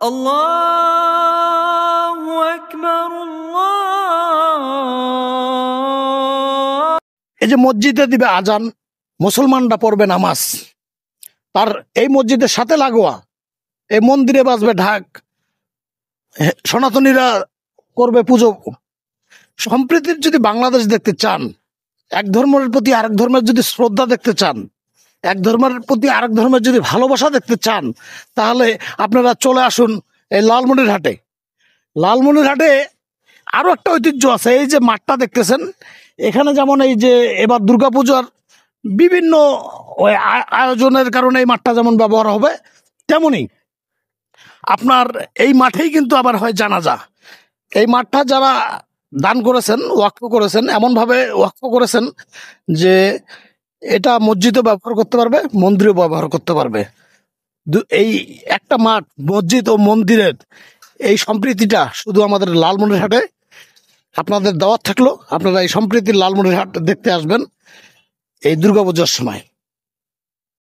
আল্লাহু আকবার এই যে মসজিদে দিবে আজান, মুসলমানরা পড়বে নামাজ, তার এই মসজিদের সাথে লাগোয়া এই মন্দিরে বাজবে ঢাক, সনাতনীরা করবে পুজো। সম্প্রীতির যদি বাংলাদেশ দেখতে চান, এক ধর্মের প্রতি আরেক ধর্মের যদি শ্রদ্ধা দেখতে চান, এক ধর্মের প্রতি আরেক ধর্মের যদি ভালোবাসা দেখতে চান, তাহলে আপনারা চলে আসুন এই লালমনিরহাটে। লালমনিরহাটে আরো একটা ঐতিহ্য আছে। এই যে মাঠটা দেখতেছেন, এখানে যেমন এই যে এবার দুর্গাপূজার বিভিন্ন আয়োজনের কারণে এই মাঠটা যেমন ব্যবহার হবে, তেমনি আপনার এই মাঠেই কিন্তু আবার হয় জানাজা। এই মাঠটা যারা দান করেছেন, ওয়াকফ করেছেন, এমনভাবে ওয়াকফ করেছেন যে এটা মসজিদও ব্যবহার করতে পারবে, মন্দিরও ব্যবহার করতে পারবে। এই একটা মাঠ, মসজিদ ও মন্দিরের এই সম্প্রীতিটা শুধু আমাদের লালমনিরহাটে। আপনাদের দাওয়াত থাকলো, আপনারা এই সম্প্রীতির লালমনিরহাট দেখতে আসবেন এই দুর্গাপূজার সময়।